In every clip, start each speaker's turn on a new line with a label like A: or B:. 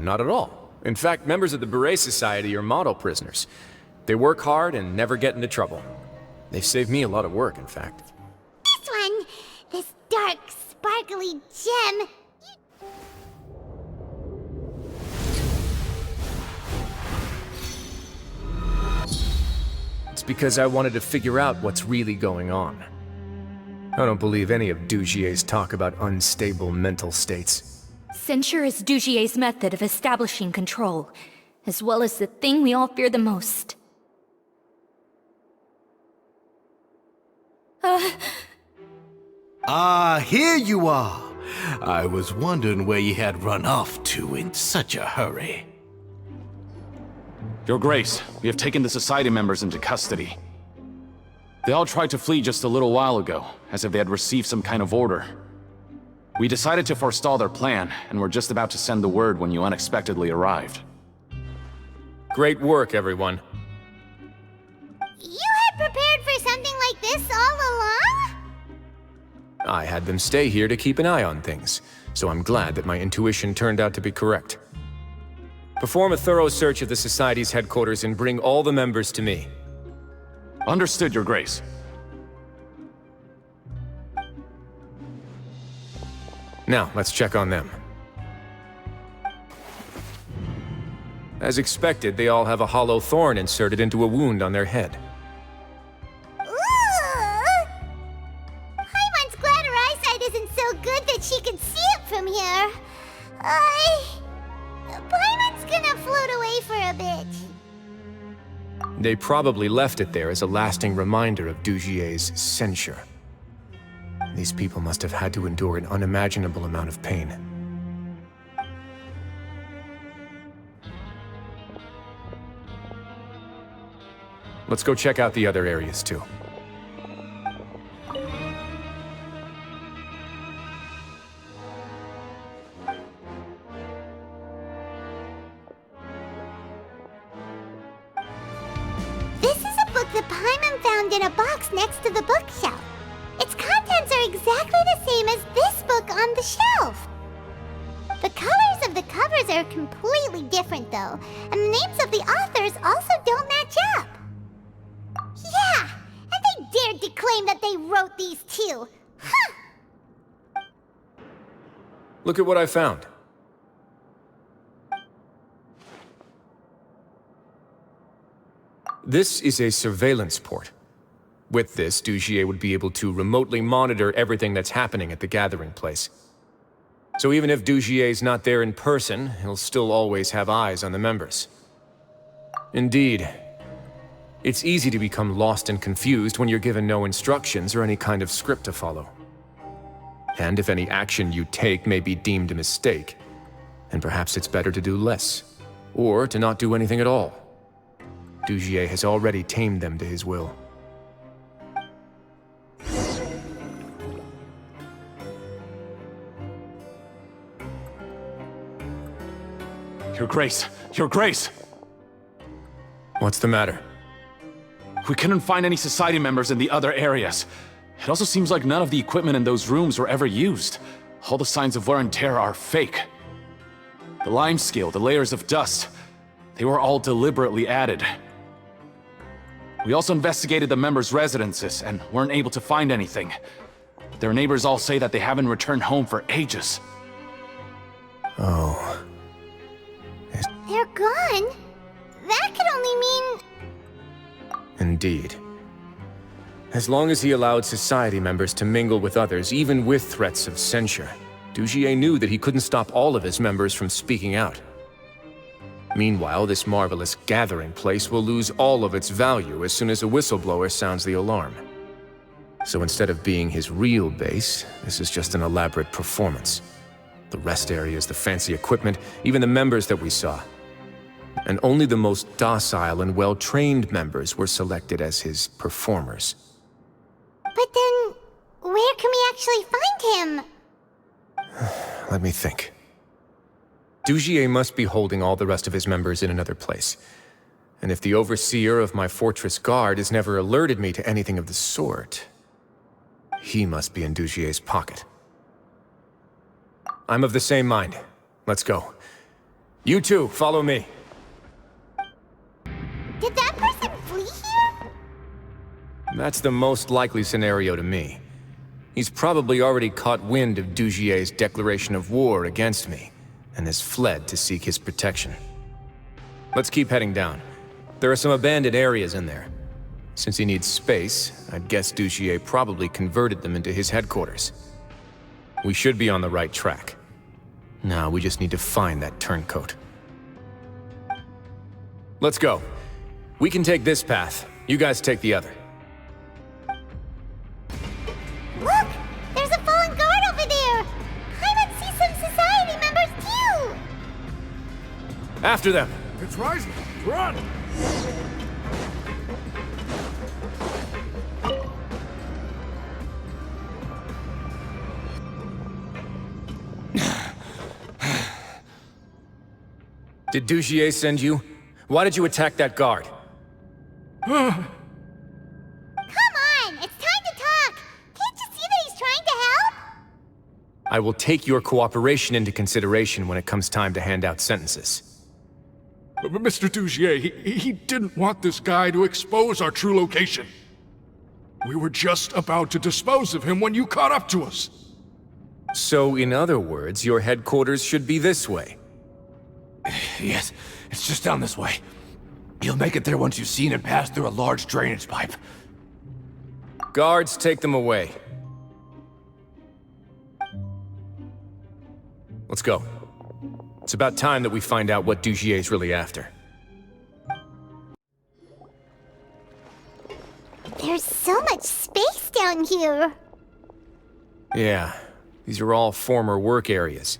A: not at all. In fact, members of the Beret Society are model prisoners. They work hard and never get into trouble. They've saved me a lot of work, in fact.
B: This one, this dark, sparkly gem.
A: It's because I wanted to figure out what's really going on. I don't believe any of Dugier's talk about unstable mental states.
C: Censure is Dugier's method of establishing control, as well as the thing we all fear the most.
D: Here you are. I was wondering where you had run off to in such a hurry.
E: Your Grace, we have taken the Society members into custody. They all tried to flee just a little while ago, as if they had received some kind of order. We decided to forestall their plan, and were just about to send the word when you unexpectedly arrived.
A: Great work, everyone.
B: You had prepared for something like this all along?
A: I had them stay here to keep an eye on things, so I'm glad that my intuition turned out to be correct. Perform a thorough search of the Society's headquarters and bring all the members to me.
E: Understood, Your Grace.
A: Now, let's check on them. As expected, they all have a hollow thorn inserted into a wound on their head.
B: Ooh! Paimon's glad her eyesight isn't so good that she can see it from here. Paimon's gonna float away for a bit.
A: They probably left it there as a lasting reminder of Dugier's censure. These people must have had to endure an unimaginable amount of pain. Let's go check out the other areas too.
B: This is a book that Paimon found in a box next to the bookshelf. Its contents are exactly the same as this book on the shelf. The colors of the covers are completely different though, and the names of the authors also don't match up. Yeah, and they dared to claim that they wrote these too. Huh!
A: Look at what I found. This is a surveillance port. With this, Dugier would be able to remotely monitor everything that's happening at the gathering place. So even if Dugier's not there in person, he'll still always have eyes on the members. Indeed. It's easy to become lost and confused when you're given no instructions or any kind of script to follow. And if any action you take may be deemed a mistake, then perhaps it's better to do less, or to not do anything at all. Dugier has already tamed them to his will.
E: Your Grace! Your Grace!
A: What's the matter?
E: We couldn't find any Society members in the other areas. It also seems like none of the equipment in those rooms were ever used. All the signs of wear and tear are fake. The lime scale, the layers of dust, they were all deliberately added. We also investigated the members' residences and weren't able to find anything. Their neighbors all say that they haven't returned home for ages.
A: Oh.
B: They're gone? That could only mean...
A: Indeed. As long as he allowed Society members to mingle with others, even with threats of censure, Dugier knew that he couldn't stop all of his members from speaking out. Meanwhile, this marvelous gathering place will lose all of its value as soon as a whistleblower sounds the alarm. So instead of being his real base, this is just an elaborate performance. The rest areas, the fancy equipment, even the members that we saw. And only the most docile and well-trained members were selected as his performers.
B: But then, where can we actually find him?
A: Let me think. Dugier must be holding all the rest of his members in another place. And if the overseer of my fortress guard has never alerted me to anything of the sort, he must be in Dugier's pocket. I'm of the same mind. Let's go. You two, follow me.
B: Did that person flee here?
A: That's the most likely scenario to me. He's probably already caught wind of Dugier's declaration of war against me, and has fled to seek his protection. Let's keep heading down. There are some abandoned areas in there. Since he needs space, I'd guess Dugier probably converted them into his headquarters. We should be on the right track. Now we just need to find that turncoat. Let's go. We can take this path. You guys take the other.
B: Look! There's a fallen guard over there! Paimon sees some society members too!
A: After them!
F: It's rising! Run!
A: Did Dugier send you? Why did you attack that guard?
B: Come on! It's time to talk! Can't you see that he's trying to help?
A: I will take your cooperation into consideration when it comes time to hand out sentences.
F: But Mr. Dugier, he didn't want this guy to expose our true location. We were just about to dispose of him when you caught up to us.
A: So, in other words, your headquarters should be this way.
G: Yes, it's just down this way. You'll make it there once you've seen it pass through a large drainage pipe.
A: Guards, take them away. Let's go. It's about time that we find out what Dugier's really after.
B: There's so much space down here!
A: Yeah, these are all former work areas.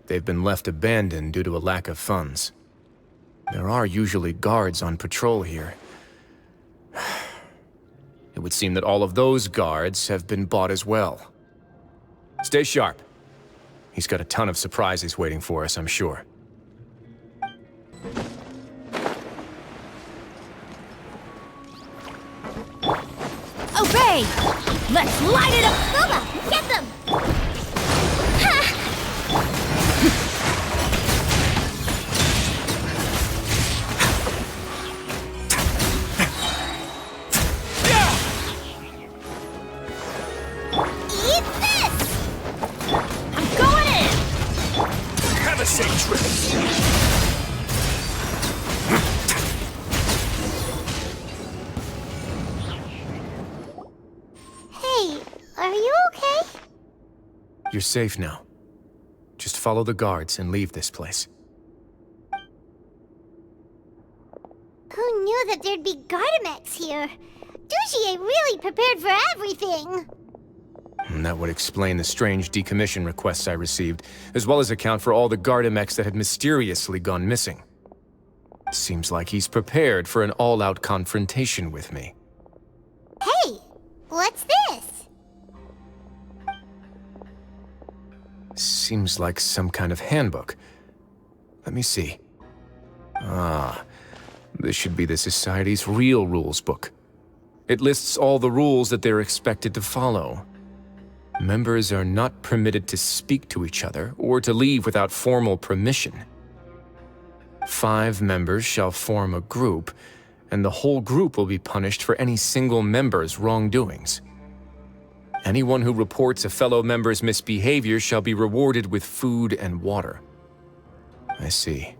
A: They've been left abandoned due to a lack of funds. There are usually guards on patrol here. It would seem that all of those guards have been bought as well. Stay sharp. He's got a ton of surprises waiting for us, I'm sure.
C: Okay! Let's light it up!
B: Boba, get them! Eat this!
C: I'm going in!
G: Have a safe trip.
B: Hey, are you okay?
A: You're safe now. Just follow the guards and leave this place.
B: Who knew that there'd be Gardamex here? Dugier really prepared for everything!
A: And that would explain the strange decommission requests I received, as well as account for all the Gardamex that had mysteriously gone missing. Seems like he's prepared for an all-out confrontation with me.
B: Hey, what's this?
A: Seems like some kind of handbook. Let me see. Ah, this should be the Society's real rules book. It lists all the rules that they're expected to follow. Members are not permitted to speak to each other or to leave without formal permission. 5 members shall form a group, and the whole group will be punished for any single member's wrongdoings. Anyone who reports a fellow member's misbehavior shall be rewarded with food and water. I see.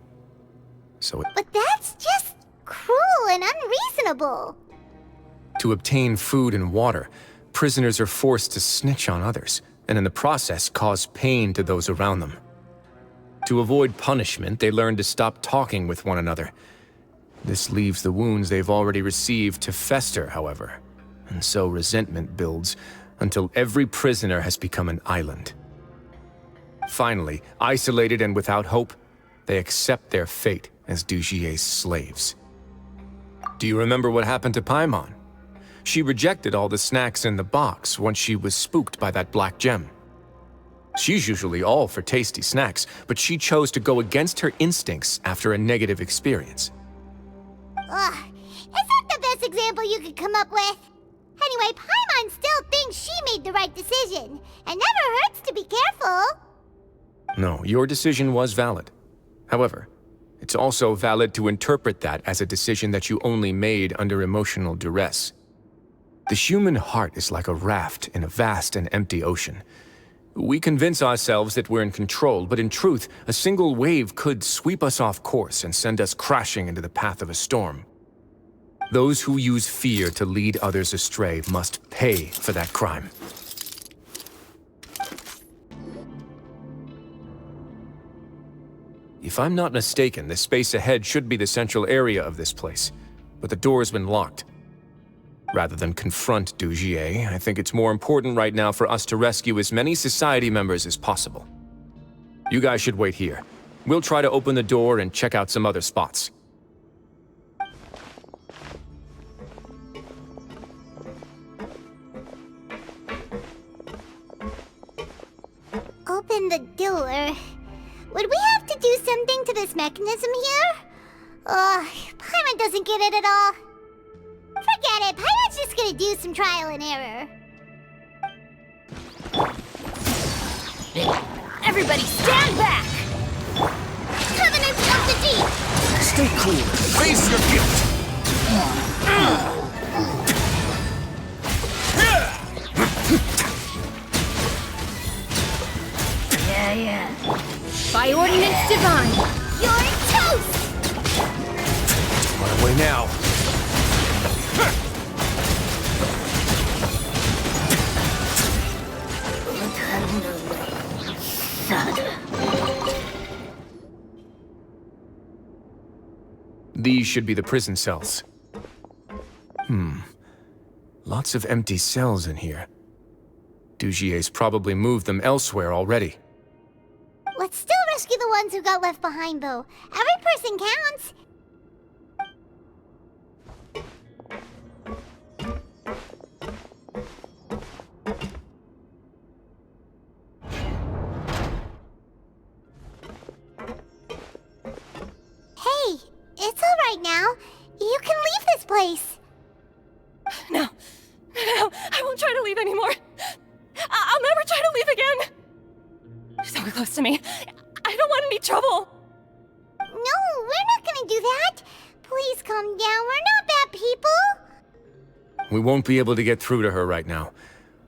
B: But that's just cruel and unreasonable.
A: To obtain food and water, prisoners are forced to snitch on others, and in the process cause pain to those around them. To avoid punishment, they learn to stop talking with one another. This leaves the wounds they've already received to fester, however, and so resentment builds until every prisoner has become an island. Finally, isolated and without hope, they accept their fate as Dugier's slaves. Do you remember what happened to Paimon? She rejected all the snacks in the box once she was spooked by that black gem. She's usually all for tasty snacks, but she chose to go against her instincts after a negative experience.
B: Ugh, is that the best example you could come up with? Anyway, Paimon still thinks she made the right decision. It never hurts to be careful.
A: No, your decision was valid. However, it's also valid to interpret that as a decision that you only made under emotional duress. The human heart is like a raft in a vast and empty ocean. We convince ourselves that we're in control, but in truth, a single wave could sweep us off course and send us crashing into the path of a storm. Those who use fear to lead others astray must pay for that crime. If I'm not mistaken, the space ahead should be the central area of this place, but the door's been locked. Rather than confront Dugier, I think it's more important right now for us to rescue as many society members as possible. You guys should wait here. We'll try to open the door and check out some other spots.
B: Open the door. Would we have to do something to this mechanism here? Paimon doesn't get it at all. Forget it, Paimon's just gonna do some trial and error.
C: Everybody stand back!
B: Covenant of the Deep!
D: Stay cool. Face your guilt.
C: Yeah. By ordinance divine!
B: You're toast!
A: Run away now. These should be the prison cells. Lots of empty cells in here. Dugier's probably moved them elsewhere already.
B: Let's still rescue the ones who got left behind, though. Every person counts. Hey, it's all right now. You can leave this place.
H: No, I won't try to leave anymore. I'll never try to leave again. So close to me. I don't want any trouble.
B: No, we're not gonna do that. Please calm down. We're not bad people.
A: We won't be able to get through to her right now.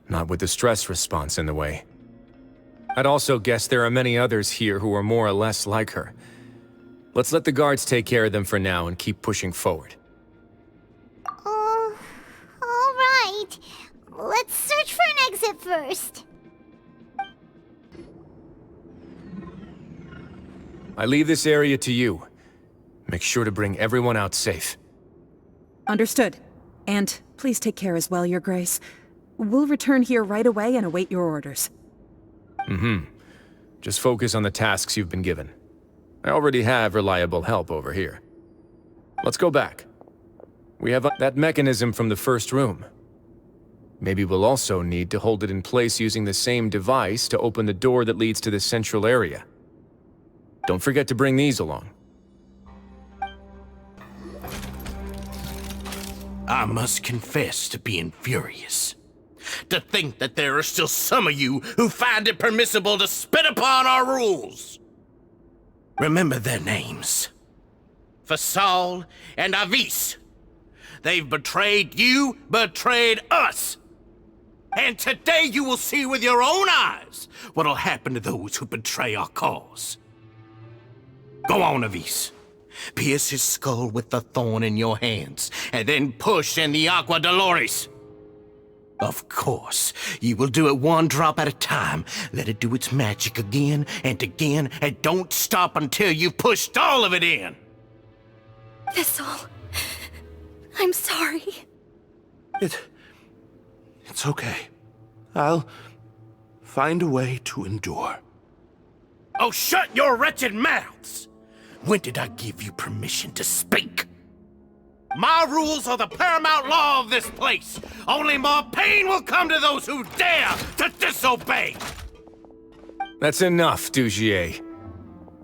A: Not with the stress response in the way. I'd also guess there are many others here who are more or less like her. Let's let the guards take care of them for now and keep pushing forward.
B: Oh, all right. Let's search for an exit first.
A: I leave this area to you. Make sure to bring everyone out safe.
I: Understood. And please take care as well, Your Grace. We'll return here right away and await your orders.
A: Just focus on the tasks you've been given. I already have reliable help over here. Let's go back. We have that mechanism from the first room. Maybe we'll also need to hold it in place using the same device to open the door that leads to the central area. Don't forget to bring these along.
D: I must confess to being furious. To think that there are still some of you who find it permissible to spit upon our rules. Remember their names. Fasal and Avis. They've betrayed you, betrayed us. And today you will see with your own eyes what'll happen to those who betray our cause. Go on, Avis. Pierce his skull with the thorn in your hands, and then push in the Aqua Dolores. Of course, you will do it one drop at a time. Let it do its magic again, and don't stop until you've pushed all of it in.
H: Thistle, I'm sorry.
D: It's okay. I'll find a way to endure. Oh, shut your wretched mouths! When did I give you permission to speak? My rules are the paramount law of this place. Only more pain will come to those who dare to disobey.
A: That's enough, Dugier.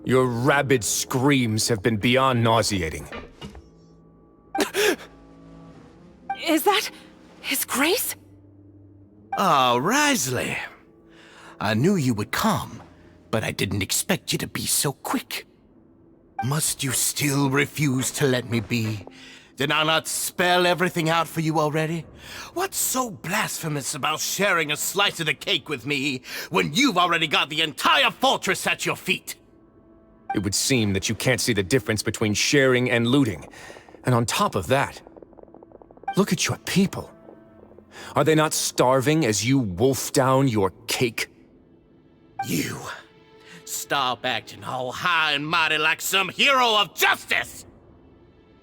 A: Your rabid screams have been beyond nauseating.
H: Is that His Grace?
D: Oh, Wriothesley. I knew you would come, but I didn't expect you to be so quick. Must you still refuse to let me be? Did I not spell everything out for you already? What's so blasphemous about sharing a slice of the cake with me when you've already got the entire fortress at your feet?
A: It would seem that you can't see the difference between sharing and looting. And on top of that, look at your people. Are they not starving as you wolf down your cake?
D: You stop acting all high and mighty like some hero of justice!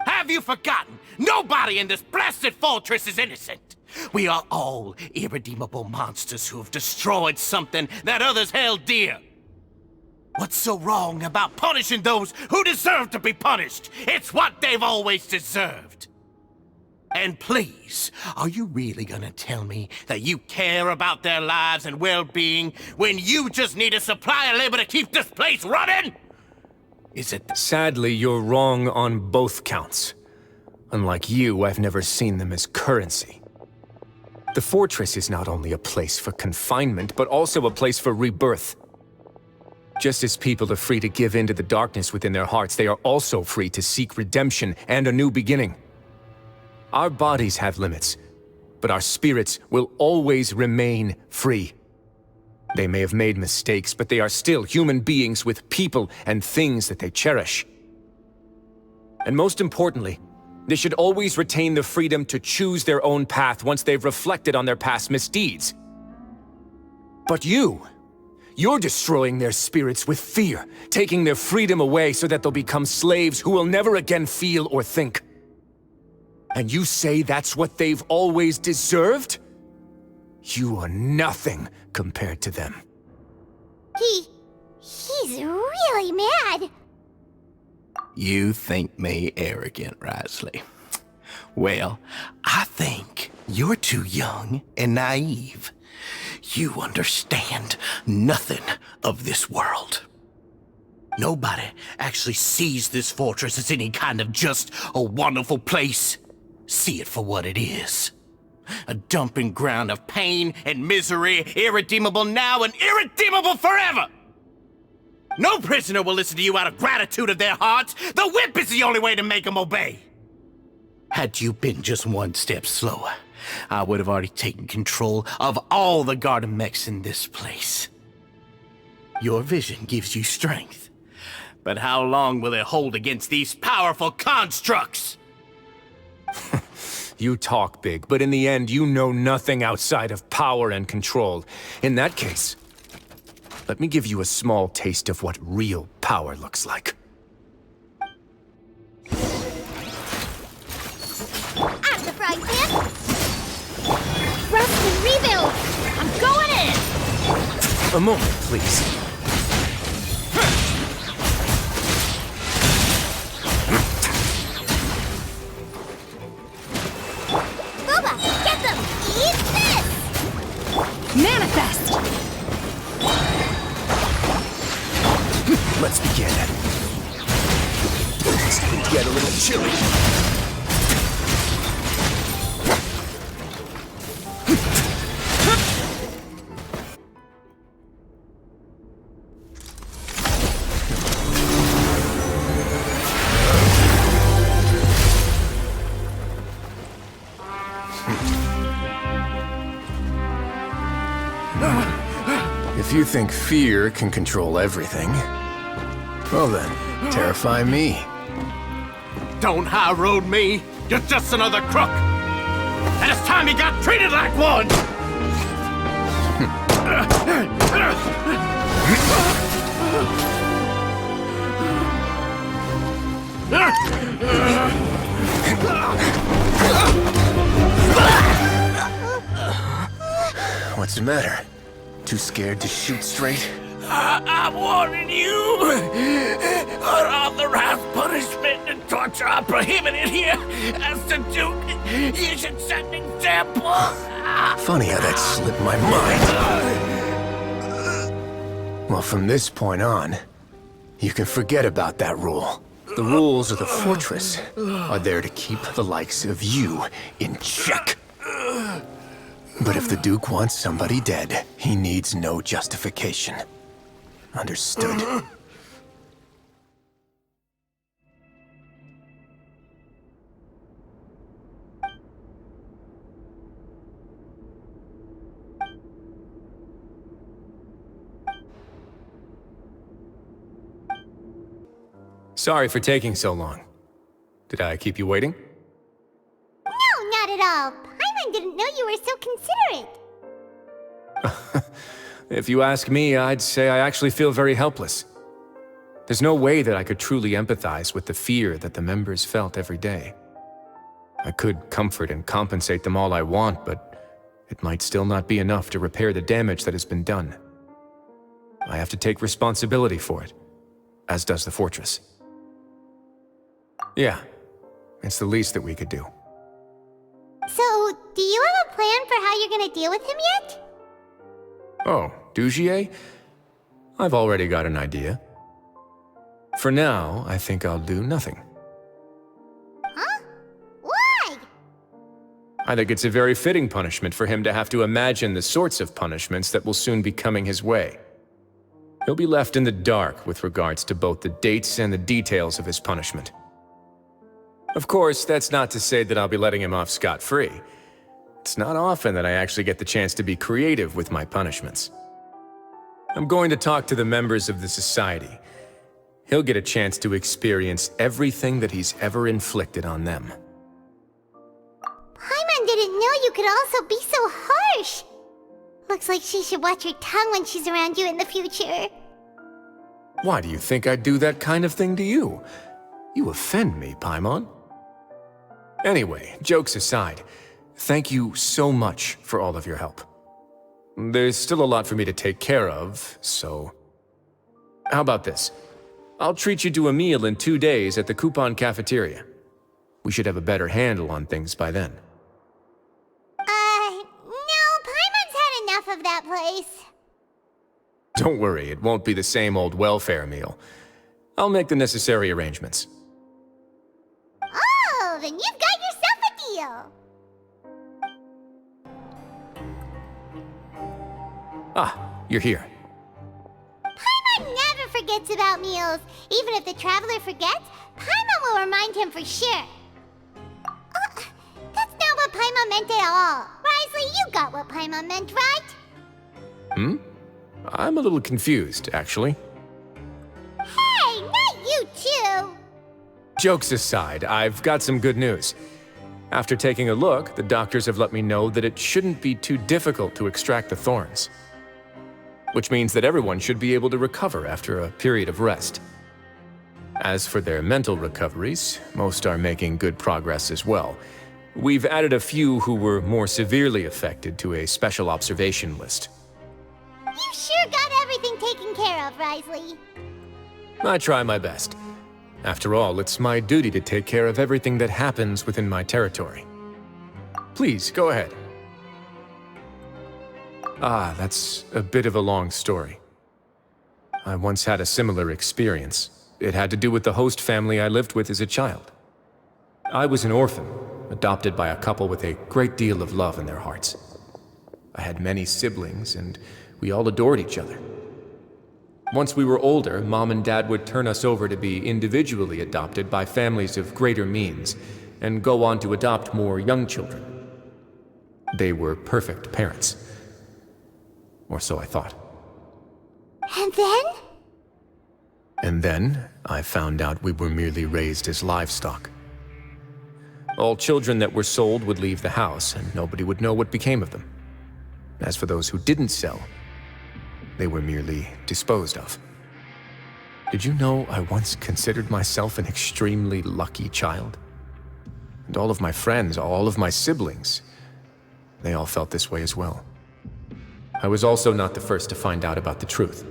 D: Have you forgotten? Nobody in this blasted fortress is innocent. We are all irredeemable monsters who have destroyed something that others held dear. What's so wrong about punishing those who deserve to be punished? It's what they've always deserved. And please, are you really gonna tell me that you care about their lives and well-being when you just need a supply of labor to keep this place running? Is it...
A: Sadly, you're wrong on both counts. Unlike you, I've never seen them as currency. The fortress is not only a place for confinement, but also a place for rebirth. Just as people are free to give in to the darkness within their hearts, they are also free to seek redemption and a new beginning. Our bodies have limits, but our spirits will always remain free. They may have made mistakes, but they are still human beings with people and things that they cherish. And most importantly, they should always retain the freedom to choose their own path once they've reflected on their past misdeeds. But you're destroying their spirits with fear, taking their freedom away so that they'll become slaves who will never again feel or think. And you say that's what they've always deserved? You are nothing compared to them.
B: He's really mad.
D: You think me arrogant, Wriothesley? Well, I think you're too young and naive. You understand nothing of this world. Nobody actually sees this fortress as any kind of just a wonderful place. See it for what it is. A dumping ground of pain and misery, irredeemable now and irredeemable forever! No prisoner will listen to you out of gratitude of their hearts. The whip is the only way to make them obey. Had you been just one step slower, I would have already taken control of all the garden mechs in this place. Your vision gives you strength, but how long will it hold against these powerful constructs?
A: You talk big, but in the end, you know nothing outside of power and control. In that case, let me give you a small taste of what real power looks like.
B: Out of the frying pan! Rust and rebuild! I'm going in!
A: A moment, please.
B: Boba, get them! Eat this!
I: Manifest!
A: Let's begin. This could get a little chilly. If you think fear can control everything, well then, terrify me.
D: Don't high road me. You're just another crook. And it's time you got treated like one.
A: What's the matter? Too scared to shoot straight?
D: I'm warning you. Unauthorized punishment and torture are prohibited here. As the Duke, you should set an example.
A: Funny how that slipped my mind. Well, from this point on, you can forget about that rule. The rules of the fortress are there to keep the likes of you in check. But if the Duke wants somebody dead, he needs no justification. Understood. Sorry for taking so long. Did I keep you waiting?
B: No, not at all. Paimon didn't know you were so considerate.
A: If you ask me, I'd say I actually feel very helpless. There's no way that I could truly empathize with the fear that the members felt every day. I could comfort and compensate them all I want, but it might still not be enough to repair the damage that has been done. I have to take responsibility for it, as does the fortress. Yeah, it's the least that we could do.
B: So, do you have a plan for how you're gonna deal with him yet?
A: Oh, Dugier? I've already got an idea. For now, I think I'll do nothing.
B: Huh? Why?
A: I think it's a very fitting punishment for him to have to imagine the sorts of punishments that will soon be coming his way. He'll be left in the dark with regards to both the dates and the details of his punishment. Of course, that's not to say that I'll be letting him off scot-free. It's not often that I actually get the chance to be creative with my punishments. I'm going to talk to the members of the society. He'll get a chance to experience everything that he's ever inflicted on them.
B: Paimon didn't know you could also be so harsh. Looks like she should watch her tongue when she's around you in the future.
A: Why do you think I'd do that kind of thing to you? You offend me, Paimon. Anyway, jokes aside, thank you so much for all of your help. There's still a lot for me to take care of, so... How about this? I'll treat you to a meal in 2 days at the Coupon Cafeteria. We should have a better handle on things by then.
B: No, Paimon's had enough of that place.
A: Don't worry, it won't be the same old welfare meal. I'll make the necessary arrangements.
B: Oh, then you've got yourself a deal.
A: Ah, you're here.
B: Paimon never forgets about meals. Even if the traveler forgets, Paimon will remind him for sure. That's not what Paimon meant at all. Wriothesley, you got what Paimon meant, right?
A: I'm a little confused, actually.
B: Hey, not you too.
A: Jokes aside, I've got some good news. After taking a look, the doctors have let me know that it shouldn't be too difficult to extract the thorns. Which means that everyone should be able to recover after a period of rest. As for their mental recoveries, most are making good progress as well. We've added a few who were more severely affected to a special observation list.
B: You sure got everything taken care of, Wriothesley.
A: I try my best. After all, it's my duty to take care of everything that happens within my territory. Please, go ahead. Ah, that's a bit of a long story. I once had a similar experience. It had to do with the host family I lived with as a child. I was an orphan, adopted by a couple with a great deal of love in their hearts. I had many siblings, and we all adored each other. Once we were older, Mom and Dad would turn us over to be individually adopted by families of greater means, and go on to adopt more young children. They were perfect parents. Or so I thought.
B: And then?
A: And then, I found out we were merely raised as livestock. All children that were sold would leave the house, and nobody would know what became of them. As for those who didn't sell, they were merely disposed of. Did you know I once considered myself an extremely lucky child? And all of my friends, all of my siblings, they all felt this way as well. I was also not the first to find out about the truth.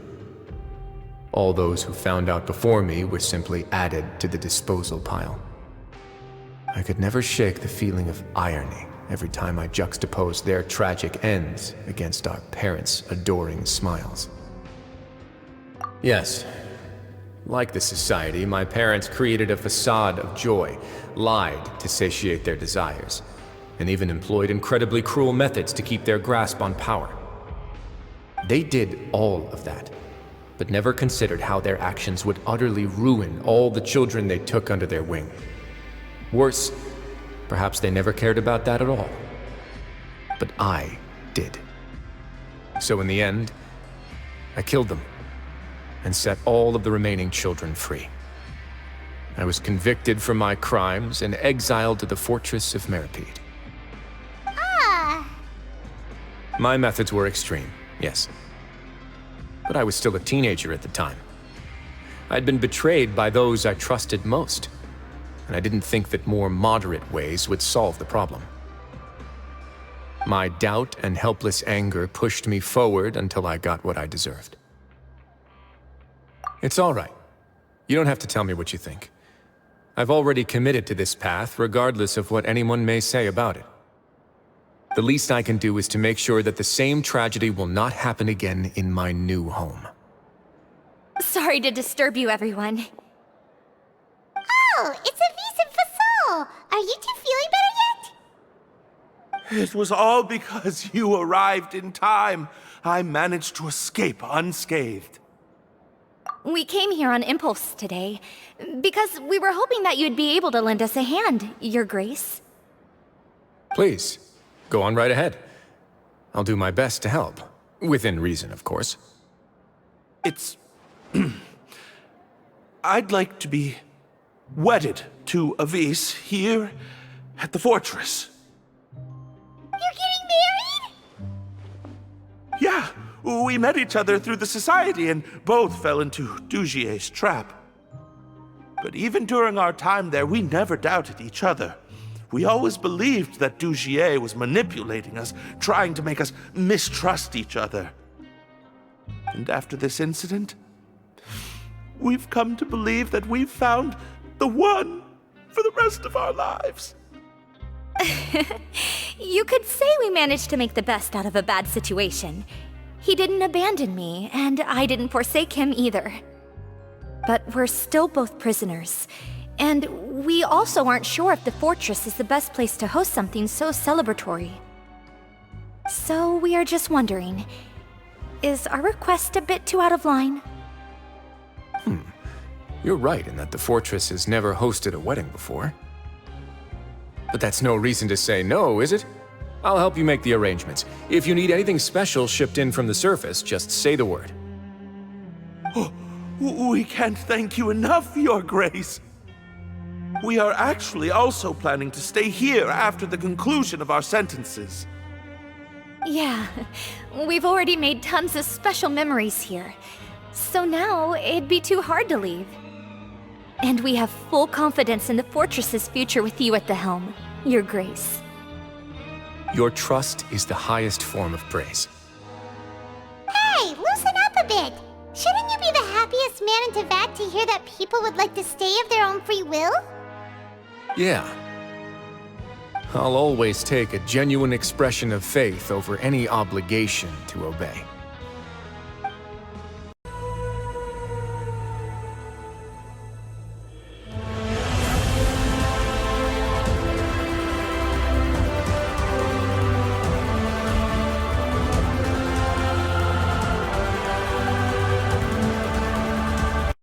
A: All those who found out before me were simply added to the disposal pile. I could never shake the feeling of irony every time I juxtaposed their tragic ends against our parents' adoring smiles. Yes, like the society, my parents created a facade of joy, lied to satiate their desires, and even employed incredibly cruel methods to keep their grasp on power. They did all of that, but never considered how their actions would utterly ruin all the children they took under their wing. Worse, perhaps they never cared about that at all. But I did. So in the end, I killed them and set all of the remaining children free. I was convicted for my crimes and exiled to the fortress of Meripede.
B: Ah.
A: My methods were extreme, yes. But I was still a teenager at the time. I'd been betrayed by those I trusted most, and I didn't think that more moderate ways would solve the problem. My doubt and helpless anger pushed me forward until I got what I deserved. It's all right. You don't have to tell me what you think. I've already committed to this path, regardless of what anyone may say about it. The least I can do is to make sure that the same tragedy will not happen again in my new home.
C: Sorry to disturb you, everyone.
B: Oh, it's Avis and Fasol. Are you two feeling better yet?
J: It was all because you arrived in time. I managed to escape unscathed.
C: We came here on impulse today, because we were hoping that you'd be able to lend us a hand, Your Grace.
A: Please, go on right ahead. I'll do my best to help. Within reason, of course.
J: It's... I'd like to be wedded to Avis here at the fortress.
B: You're getting married?
J: Yeah, we met each other through the society and both fell into Dugier's trap. But even during our time there, we never doubted each other. We always believed that Dugier was manipulating us, trying to make us mistrust each other. And after this incident, we've come to believe that we've found the one for the rest of our lives.
C: You could say we managed to make the best out of a bad situation. He didn't abandon me, and I didn't forsake him either. But we're still both prisoners, and we also aren't sure if the fortress is the best place to host something so celebratory. So we are just wondering, is our request a bit too out of line?
A: You're right in that the fortress has never hosted a wedding before. But that's no reason to say no, is it? I'll help you make the arrangements. If you need anything special shipped in from the surface, just say the word.
J: Oh, we can't thank you enough, Your Grace. We are actually also planning to stay here after the conclusion of our sentences.
C: Yeah, we've already made tons of special memories here. So now, it'd be too hard to leave. And we have full confidence in the fortress's future with you at the helm, Your Grace.
A: Your trust is the highest form of praise.
B: Hey, loosen up a bit. Shouldn't you be the happiest man in Teyvat to hear that people would like to stay of their own free will?
A: Yeah. I'll always take a genuine expression of faith over any obligation to obey.